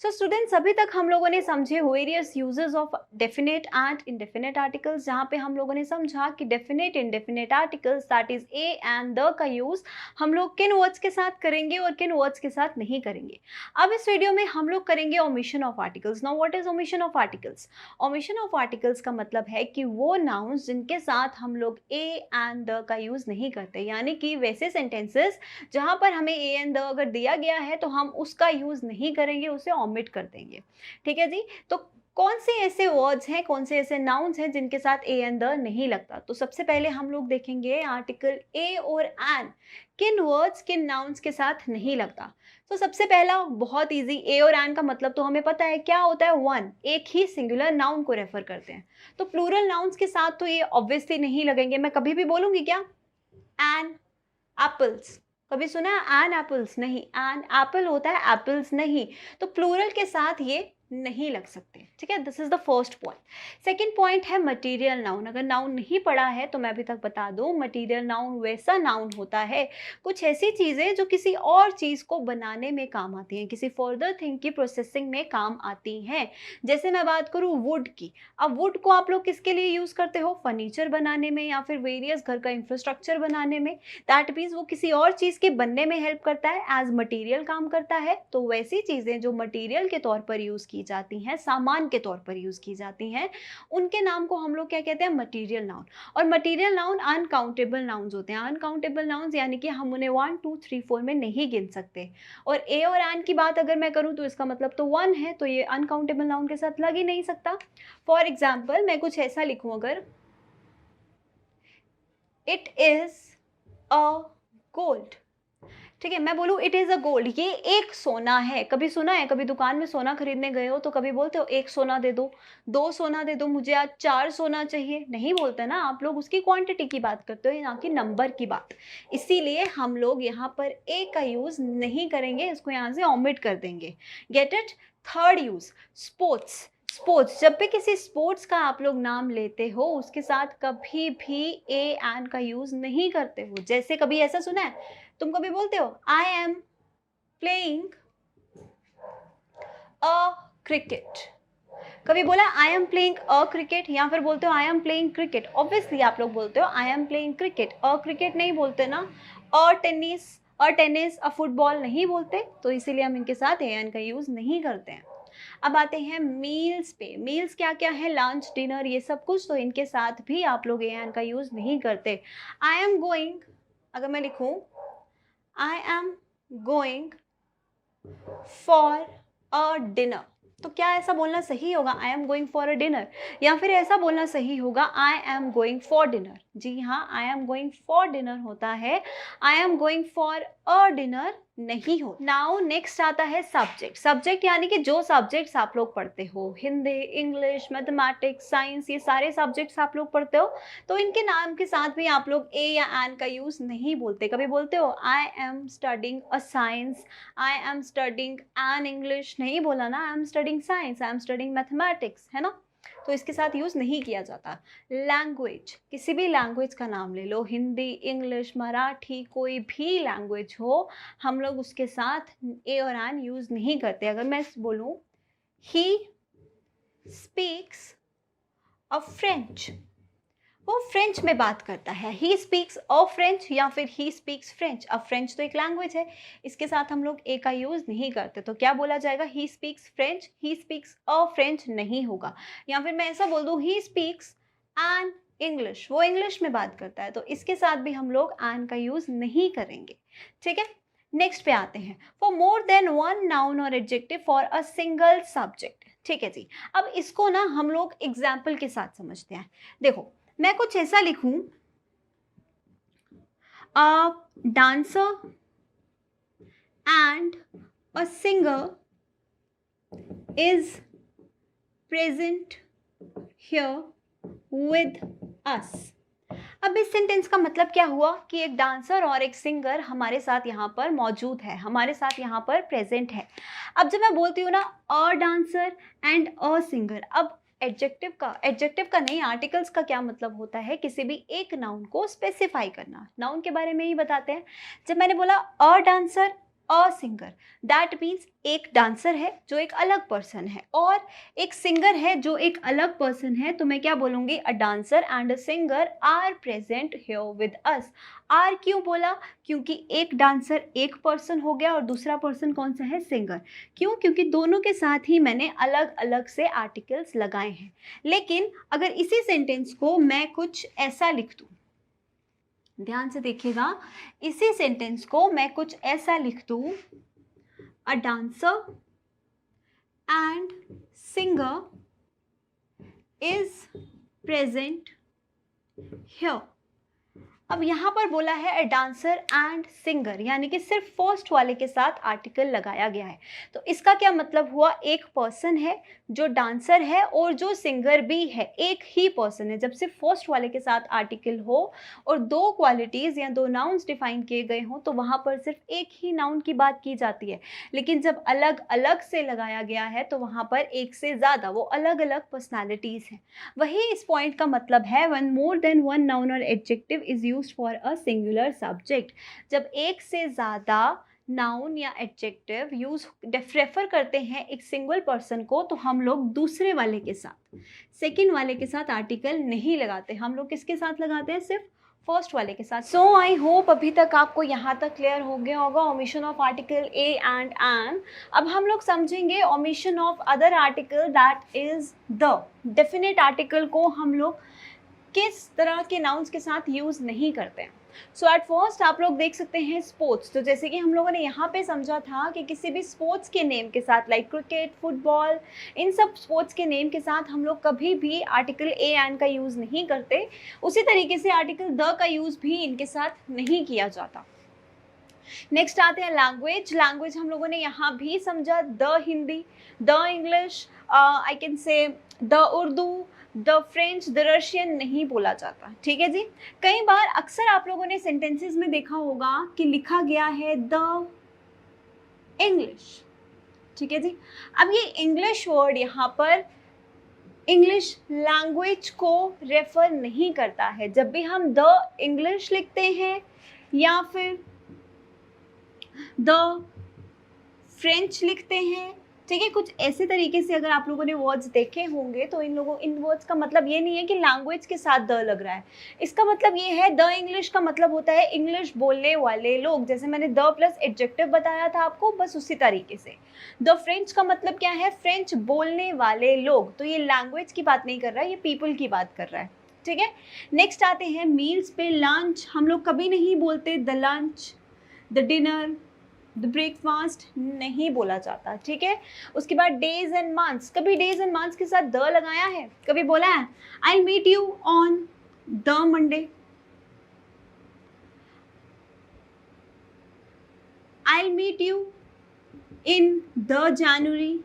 So students, अभी तक हम लोगों ने समझे various uses of definite and indefinite articles, जहाँ पे हम लोगों ने समझा कि definite indefinite articles that is A and the का यूज हम लोग किन वर्ड्स के साथ करेंगे और किन वर्ड्स के साथ नहीं करेंगे। अब इस वीडियो में हम लोग करेंगे omission of articles. Now what is omission of articles? Omission of articles का मतलब है कि वो नाउन्स जिनके साथ हम लोग ए एंड द का यूज नहीं करते, यानी कि वैसे सेंटेंसेस जहां पर हमें ए एंड द अगर दिया गया है तो हम उसका यूज नहीं करेंगे, उसे ओमिट कर देंगे। ठीक है जी। तो कौन से ऐसे वर्ड्स हैं, कौन से ऐसे नाउन्स हैं जिनके साथ ए एंड द नहीं लगता? तो सबसे पहले हम लोग देखेंगे आर्टिकल ए और एन किन वर्ड्स किन नाउन्स के साथ नहीं लगता। तो सबसे पहला बहुत इजी, ए और एन का मतलब तो हमें पता है क्या होता है, वन, एक ही सिंगुलर नाउन को रेफर करते हैं। तो प्लूरल नाउन्स के साथ तो ये ऑब्वियसली नहीं लगेंगे। मैं कभी भी बोलूंगी क्या एन एप्पल्स? कभी सुना है एन एप्पल्स? नहीं, एन एप्पल होता है, एप्पल्स नहीं। तो प्लूरल के साथ ये नहीं लग सकते। ठीक है, this is the first point. Second point है मटेरियल नाउन। अगर नाउन नहीं पढ़ा है तो मैं अभी तक बता दूं, मटेरियल नाउन वैसा नाउन होता है, कुछ ऐसी चीजें जो किसी और चीज को बनाने में काम आती हैं, किसी फर्दर थिंग की प्रोसेसिंग में काम आती हैं। जैसे मैं बात करूं वुड की। अब वुड को आप लोग किसके लिए यूज करते हो? फर्नीचर बनाने में या फिर वेरियस घर का इंफ्रास्ट्रक्चर बनाने में। दैट मीन्स वो किसी और चीज के बनने में हेल्प करता है, एज मटेरियल काम करता है। तो वैसी चीजें जो मटेरियल के तौर पर यूज की जाती हैं, सामान के तौर पर यूज की जाती हैं, उनके नाम को हम लोग क्या कहते हैं? Material noun. और मटेरियल नाउन अनकाउंटेबल नाउन्स होते हैं। अनकाउंटेबल नाउन्स यानी कि हम उन्हें 1 2 3 4 में नहीं गिन सकते। और ए और एन की बात अगर मैं करूं तो इसका मतलब तो 1 है, तो ये अनकाउंटेबल नाउन के साथ लग ही नहीं सकता। फॉर एग्जाम्पल मैं कुछ ऐसा लिखूं, अगर इट इज अ गोल्ड। ठीक है, मैं बोलूँ इट इज अ गोल्ड, ये एक सोना है। कभी सुना है, कभी दुकान में सोना खरीदने गए हो तो कभी बोलते हो एक सोना दे दो, दो सोना दे दो, मुझे आज 4 सोना चाहिए? नहीं बोलते ना, आप लोग उसकी क्वांटिटी की बात करते हो, ना कि नंबर की बात। इसीलिए हम लोग यहाँ पर ए का यूज नहीं करेंगे, इसको यहाँ से ओमिट कर देंगे। Get it? Third use, sports. Sports, जब भी किसी स्पोर्ट्स का आप लोग नाम लेते हो उसके साथ कभी भी ए एन का यूज नहीं करते हो। जैसे कभी ऐसा सुना है, तुम कभी बोलते हो I am playing a cricket? कभी बोला I am playing a cricket? या फिर बोलते हो I am playing cricket? Obviously आप लोग बोलते हो I am playing cricket. A cricket नहीं बोलते ना, a tennis, a tennis, a football नहीं बोलते। तो इसीलिए हम इनके साथ ए एन का यूज नहीं करते हैं। अब आते हैं मील्स पे। मील्स क्या क्या है? लंच, डिनर, ये सब कुछ। तो इनके साथ भी आप लोग ए एन का यूज नहीं करते। आई एम गोइंग, अगर मैं लिखूं I am going for a dinner, तो क्या ऐसा बोलना सही होगा I am going for a dinner? या फिर ऐसा बोलना सही होगा I am going for dinner? जी हाँ, I am going for dinner होता है, I am going for a dinner नहीं हो। नाउ नेक्स्ट आता है सब्जेक्ट। सब्जेक्ट यानी कि जो सब्जेक्ट्स आप लोग पढ़ते हो, हिंदी, इंग्लिश, मैथमेटिक्स, साइंस, ये सारे सब्जेक्ट्स आप लोग पढ़ते हो, तो इनके नाम के साथ भी आप लोग ए या एन का यूज नहीं बोलते। कभी बोलते हो I am studying a science, I am studying an English? नहीं बोला ना, I am studying science, I am studying mathematics, है ना? तो इसके साथ यूज नहीं किया जाता। लैंग्वेज, किसी भी लैंग्वेज का नाम ले लो, हिंदी, इंग्लिश, मराठी, कोई भी लैंग्वेज हो, हम लोग उसके साथ ए और एन यूज नहीं करते। अगर मैं बोलूं ही स्पीक्स अ फ्रेंच, वो फ्रेंच में बात करता है, ही स्पीक्स अ फ्रेंच या फिर ही स्पीक्स फ्रेंच। अब फ्रेंच तो एक लैंग्वेज है, इसके साथ हम लोग ए का यूज नहीं करते। तो क्या बोला जाएगा? He speaks French, he speaks a French नहीं होगा। या फिर मैं ऐसा बोल दूं ही स्पीक्स एन इंग्लिश, वो इंग्लिश में बात करता है, तो इसके साथ भी हम लोग एन का यूज नहीं करेंगे। ठीक है, नेक्स्ट पे आते हैं। For more than one noun or adjective for a single subject. ठीक है जी, अब इसको ना हम लोग एग्जाम्पल के साथ समझते हैं। देखो, मैं कुछ ऐसा लिखूं, अ dancer and a singer is present here with अस। अब इस सेंटेंस का मतलब क्या हुआ कि एक डांसर और एक सिंगर हमारे साथ यहाँ पर मौजूद है, हमारे साथ यहाँ पर प्रेजेंट है। अब जब मैं बोलती हूँ ना अ डांसर एंड अ सिंगर, अब एडजेक्टिव का नहीं, आर्टिकल्स का क्या मतलब होता है? किसी भी एक नाउन को स्पेसिफाई करना। नाउन के बारे में ही बताते हैं। जब मैंने बोला a dancer, a singer, that means एक डांसर है जो एक अलग पर्सन है और एक सिंगर है जो एक अलग पर्सन है, तो मैं क्या बोलूँगी, a dancer and a singer are present here with us. Are क्यों बोला, क्योंकि एक डांसर एक पर्सन हो गया और दूसरा पर्सन कौन सा है, सिंगर। क्यों, क्योंकि दोनों के साथ ही मैंने अलग अलग से आर्टिकल्स लगाए हैं। लेकिन अगर इसी सेंटेंस को मैं कुछ ऐसा लिख दूँ, ध्यान से देखिएगा, इसी सेंटेंस को मैं कुछ ऐसा लिख दूं, अ dancer and singer is present here. अब यहाँ पर बोला है अ डांसर एंड सिंगर, यानी कि सिर्फ फर्स्ट वाले के साथ आर्टिकल लगाया गया है। तो इसका क्या मतलब हुआ, एक पर्सन है जो डांसर है और जो सिंगर भी है, एक ही पर्सन है। जब सिर्फ फर्स्ट वाले के साथ आर्टिकल हो और दो क्वालिटीज़ या दो नाउन्स डिफाइन किए गए हों, तो वहाँ पर सिर्फ एक ही नाउन की बात की जाती है। लेकिन जब अलग अलग से लगाया गया है तो वहाँ पर एक से ज़्यादा, वो अलग अलग पर्सनैलिटीज़ हैं। वही इस पॉइंट का मतलब है, when more than one noun or adjective is used for a singular subject. जब एक से ज़्यादा नाउन या एडजेक्टिव यूज रेफर करते हैं एक सिंगल पर्सन को, तो हम लोग दूसरे वाले के साथ, सेकंड वाले के साथ आर्टिकल नहीं लगाते। हम लोग किसके साथ लगाते हैं, सिर्फ फर्स्ट वाले के साथ। सो आई होप अभी तक आपको यहाँ तक क्लियर हो गया होगा omission of article a and an. अब हम लोग समझेंगे omission of other article, that is the. Definite article को हम लोग किस तरह के नाउन्स के साथ यूज़ नहीं करते हैं। सो एट फर्स्ट आप लोग देख सकते हैं स्पोर्ट्स, तो जैसे कि हम लोगों ने यहाँ पे समझा था कि किसी भी स्पोर्ट्स के नेम के साथ, लाइक क्रिकेट, फुटबॉल, इन सब स्पोर्ट्स के नेम के साथ हम लोग कभी भी आर्टिकल ए एन का यूज़ नहीं करते। उसी तरीके से आर्टिकल द का यूज़ भी इनके साथ नहीं किया जाता। नेक्स्ट आते हैं लैंग्वेज। लैंग्वेज हम लोगों ने यहाँ भी समझा, the Hindi, the English, I can say the Urdu, the French, the Russian नहीं बोला जाता। ठीक है जी। कई बार अक्सर आप लोगों ने सेंटेंसेस में देखा होगा कि लिखा गया है द इंग्लिश। ठीक है जी। अब ये इंग्लिश वर्ड यहाँ पर इंग्लिश लैंग्वेज को रेफर नहीं करता है। जब भी हम द इंग्लिश लिखते हैं या फिर द फ्रेंच लिखते हैं, ठीक है, कुछ ऐसे तरीके से अगर आप लोगों ने वर्ड्स देखे होंगे, तो इन वर्ड्स का मतलब ये नहीं है कि लैंग्वेज के साथ द लग रहा है। इसका मतलब ये है, द इंग्लिश का मतलब होता है इंग्लिश बोलने वाले लोग, जैसे मैंने द प्लस एडजेक्टिव बताया था आपको, बस उसी तरीके से। द फ्रेंच का मतलब क्या है, फ्रेंच बोलने वाले लोग। तो ये लैंग्वेज की बात नहीं कर रहा है, ये पीपल की बात कर रहा है। ठीक है। नेक्स्ट आते हैं मील्स पे। लंच हम लोग कभी नहीं बोलते the lunch, the dinner, the breakfast नहीं बोला जाता। ठीक है। उसके बाद डेज एंड मंथ्स, कभी डेज एंड मंथ्स के साथ द लगाया है, कभी बोला है I meet you on the Monday, I meet you in the January,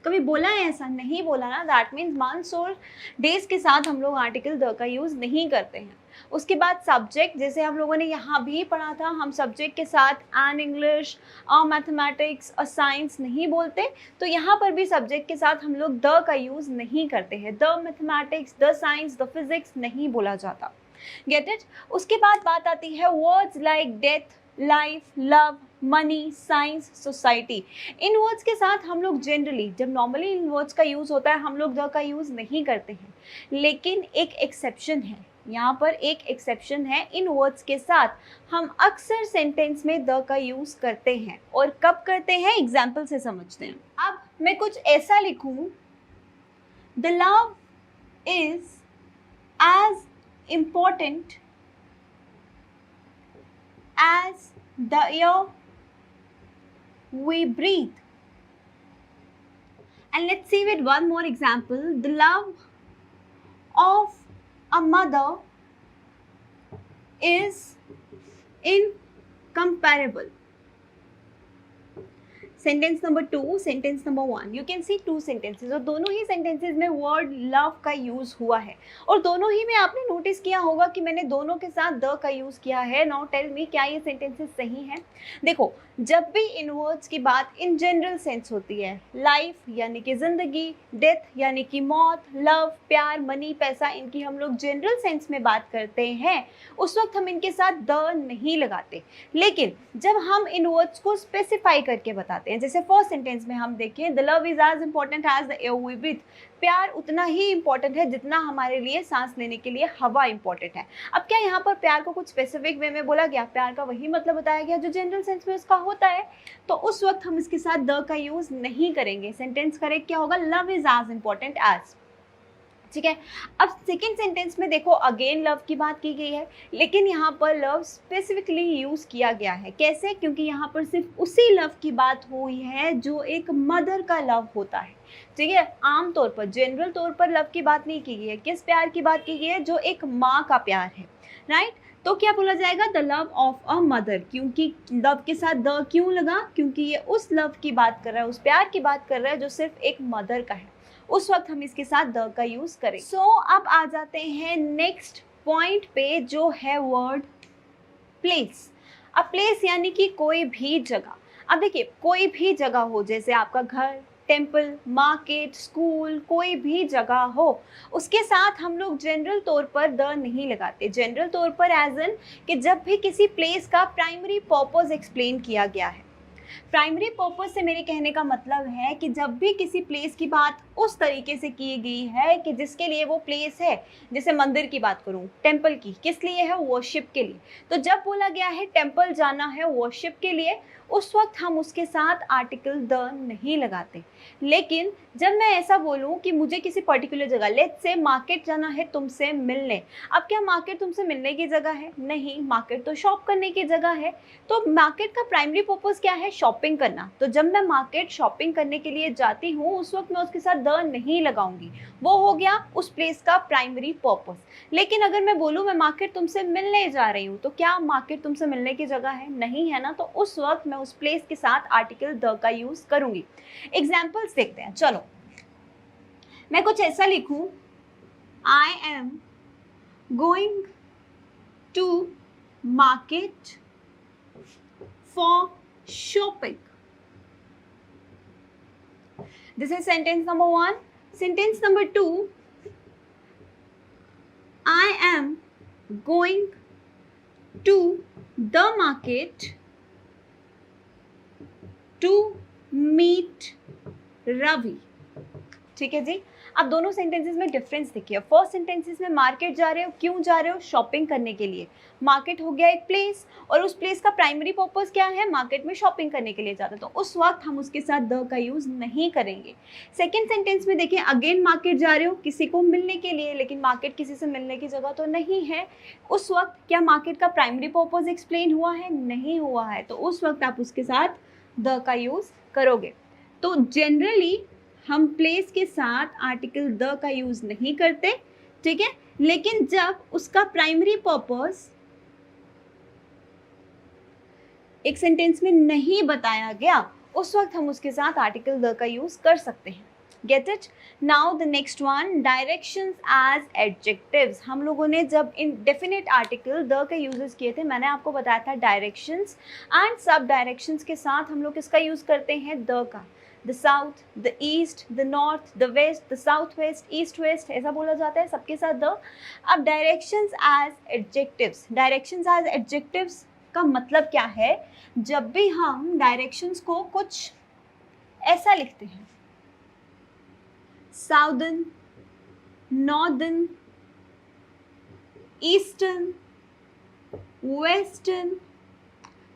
कभी बोला है ऐसा, नहीं बोला ना। दैट मीन्स मंथ्स और डेज के साथ हम लोग आर्टिकल द का यूज़ नहीं करते हैं। उसके बाद सब्जेक्ट, जैसे हम लोगों ने यहाँ भी पढ़ा था, हम सब्जेक्ट के साथ an English, a mathematics, a science नहीं बोलते। तो यहाँ पर भी सब्जेक्ट के साथ हम लोग द का यूज़ नहीं करते हैं। The mathematics, the science, the physics नहीं बोला जाता। Get it. उसके बाद बात आती है words like death, life, love, money, science, society. इन वर्ड्स के साथ हम लोग जनरली, जब नॉर्मली इन वर्ड्स का यूज़ होता है, हम लोग द का यूज़ नहीं करते हैं। लेकिन एक एक्सेप्शन है, यहाँ पर एक एक्सेप्शन है। इन वर्ड्स के साथ हम अक्सर सेंटेंस में द का यूज़ करते हैं। और कब करते हैं, एग्जाम्पल से समझते हैं। अब मैं कुछ ऐसा लिखूँ, the love is as important as the air we breathe. And let's see with one more example. The love of a mother is incomparable. Sentence number 2, sentence number 1, you can see 2 sentences, और दोनों ही sentences में word love का use हुआ है, और दोनों ही में आपने नोटिस किया होगा कि मैंने दोनों के साथ द का यूज किया है। नाउ टेल मी, क्या ये सेंटेंसेस सही हैं? देखो, जब भी इन वर्ड्स की बात इन जनरल सेंस होती है, लाइफ यानी कि जिंदगी, डेथ यानी कि मौत, लव प्यार, मनी पैसा, इनकी हम लोग जनरल सेंस में बात करते हैं, उस वक्त हम इनके साथ द नहीं लगाते। लेकिन जब हम इन वर्ड्स को स्पेसिफाई करके बताते हैं, जैसे फर्स्ट सेंटेंस में हम देखें, the love is as important as the air we breathe, प्यार उतना ही इम्पोर्टेंट है जितना हमारे लिए सांस लेने के लिए हवा इम्पोर्टेंट है। अब क्या यहाँ पर प्यार को कुछ स्पेसिफिक वे में बोला गया? प्यार का वही मतलब बताया गया जो जनरल सेंस में उसका होता है, तो उस वक्त हम इसके साथ द का यूज नहीं करेंगे। सेंटेंस करेक्ट क्या होगा? Love is as important as. ठीक है, अब सेकेंड सेंटेंस में देखो, अगेन लव की बात की गई है, लेकिन यहाँ पर लव स्पेसिफिकली यूज किया गया है। कैसे? क्योंकि यहाँ पर सिर्फ उसी लव की बात हुई है जो एक मदर का लव होता है। ठीक है, आमतौर पर जनरल तौर पर लव की बात नहीं की गई है। किस प्यार की बात की गई है? जो एक माँ का प्यार है, राइट? तो क्या बोला जाएगा? The love of a mother. क्योंकि लव के साथ द क्यों लगा? क्योंकि ये उस लव की बात कर रहा है, उस प्यार की बात कर रहा है जो सिर्फ एक मदर का है, उस वक्त हम इसके साथ द का यूज करें। सो अब आ जाते हैं नेक्स्ट पॉइंट पे, जो है वर्ड प्लेस। अब प्लेस यानी कि कोई भी जगह। अब देखिए, कोई भी जगह हो, जैसे आपका घर, टेम्पल, मार्केट, स्कूल, कोई भी जगह हो, उसके साथ हम लोग जनरल तौर पर द नहीं लगाते। जनरल तौर पर एज एन कि जब भी किसी प्लेस का प्राइमरी पर्पस एक्सप्लेन किया गया है। प्राइमरी पर्पस से मेरे कहने का मतलब है कि जब भी किसी प्लेस की बात उस तरीके से की गई है कि जिसके लिए वो प्लेस है, जैसे मंदिर की बात करूं, टेम्पल की, किस लिए है? वर्शिप के लिए। तो जब बोला गया है टेम्पल जाना है वर्शिप के लिए, उस वक्त हम उसके साथ आर्टिकल द नहीं लगाते। लेकिन जब मैं ऐसा बोलूं कि मुझे किसी पर्टिकुलर जगह, लेट्स से मार्केट जाना है तुमसे मिलने, अब क्या मार्केट तुमसे मिलने की जगह है? नहीं, मार्केट तो शॉप करने की जगह है। तो मार्केट का प्राइमरी पर्पस क्या है? शॉपिंग करना। तो जब मैं मार्केट शॉपिंग करने के लिए जाती हूँ, उस वक्त मैं उसके साथ द नहीं लगाऊंगी। वो हो गया उस प्लेस का प्राइमरी पर्पस। लेकिन अगर मैं बोलूँ मैं मार्केट तुमसे मिलने जा रही हूँ, तो क्या मार्केट तुमसे मिलने की जगह है? नहीं है ना। तो उस वक्त मैं उस प्लेस के साथ आर्टिकल द का यूज करूंगी। एग्जाम्पल्स देखते हैं। चलो, मैं कुछ ऐसा लिखूं, I am going to market for shopping. This is sentence number 1. Sentence number 2, I am going to the market to meet Ravi. ठीक है जी। अब दोनों सेंटेंसेस में डिफरेंस देखिए। फर्स्ट सेंटेंसेस में मार्केट जा रहे हो, क्यों जा रहे हो? शॉपिंग करने के लिए। मार्केट हो गया एक प्लेस, और उस प्लेस का प्राइमरी पर्पस क्या है? मार्केट में शॉपिंग करने के लिए जाते हैं, तो उस वक्त हम उसके साथ द का यूज नहीं करेंगे। सेकेंड सेंटेंस में देखिए, अगेन मार्केट जा रहे हो किसी को मिलने के लिए, लेकिन मार्केट किसी से मिलने की जगह तो नहीं है। उस वक्त क्या मार्केट का प्राइमरी पर्पस एक्सप्लेन हुआ है? नहीं हुआ है। तो उस वक्त आप उसके साथ द का यूज करोगे। तो जनरली हम प्लेस के साथ आर्टिकल द का यूज नहीं करते, ठीक है। लेकिन जब उसका प्राइमरी पर्पस एक सेंटेंस में नहीं बताया गया, उस वक्त हम उसके साथ आर्टिकल द का यूज कर सकते हैं। Get it? Now the next one, directions as adjectives. हम लोगों ने जब इन डेफिनेट आर्टिकल द के यूजेस किए थे, मैंने आपको बताया था डायरेक्शंस एंड सब डायरेक्शंस के साथ हम लोग किसका यूज करते हैं? द का। The south, the east, the north, the west, the south west, east west, ऐसा बोला जाता है सबके साथ द। अब directions as adjectives. Directions as adjectives का मतलब क्या है? जब भी हम डायरेक्शंस को कुछ ऐसा लिखते हैं, साउदर्न, नॉर्दर्न, ईस्टर्न, वेस्टर्न,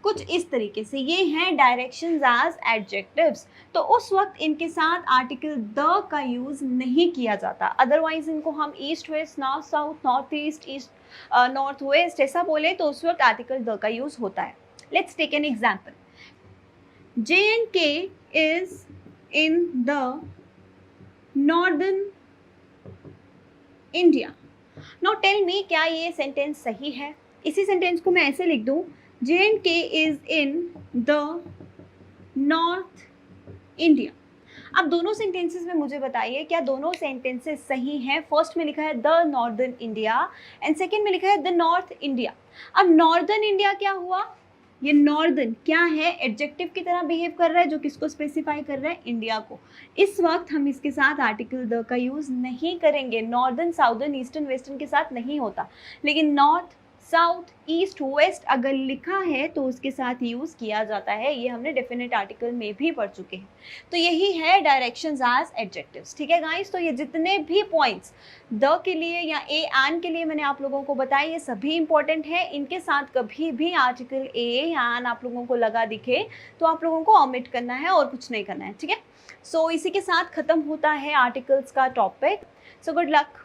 कुछ इस तरीके से, ये हैं डायरेक्शंस एज एडजेक्टिव्स। तो उस वक्त इनके साथ आर्टिकल द का यूज नहीं किया जाता। अदरवाइज इनको हम east west, north south, north east, north west ऐसा बोले तो उस वक्त आर्टिकल द का यूज होता है। Let's take an example. J&K is in the northern India. Now tell me, क्या ये सेंटेंस सही है? इसी सेंटेंस को मैं ऐसे लिख दूं, J&K is in the north India. अब दोनों सेंटेंसेस में मुझे बताइए क्या दोनों सेंटेंसेस सही हैं। फर्स्ट में लिखा है the northern India and second में लिखा है द नॉर्थ इंडिया। अब नॉर्दर्न इंडिया क्या हुआ, ये नॉर्दर्न क्या है, एडजेक्टिव की तरह बिहेव कर रहा है जो किसको स्पेसिफाई कर रहा है, इंडिया को। इस वक्त हम इसके साथ आर्टिकल द का यूज नहीं करेंगे, नॉर्दर्न साउदर्न ईस्टर्न वेस्टर्न के साथ नहीं होता, लेकिन नॉर्थ साउथ ईस्ट वेस्ट अगर लिखा है तो उसके साथ यूज किया जाता है। ये हमने डेफिनेट आर्टिकल में भी पढ़ चुके हैं। तो यही है डायरेक्शंस एज एडजेक्टिव्स। ठीक है गाइस, तो ये जितने भी पॉइंट्स द के लिए या ए एन के लिए मैंने आप लोगों को बताया ये सभी इंपॉर्टेंट है। इनके साथ कभी भी आर्टिकल ए या एन आप लोगों को लगा दिखे तो आप लोगों को ओमिट करना है और कुछ नहीं करना है। ठीक है, सो इसी के साथ खत्म होता है आर्टिकल्स का टॉपिक। So good luck.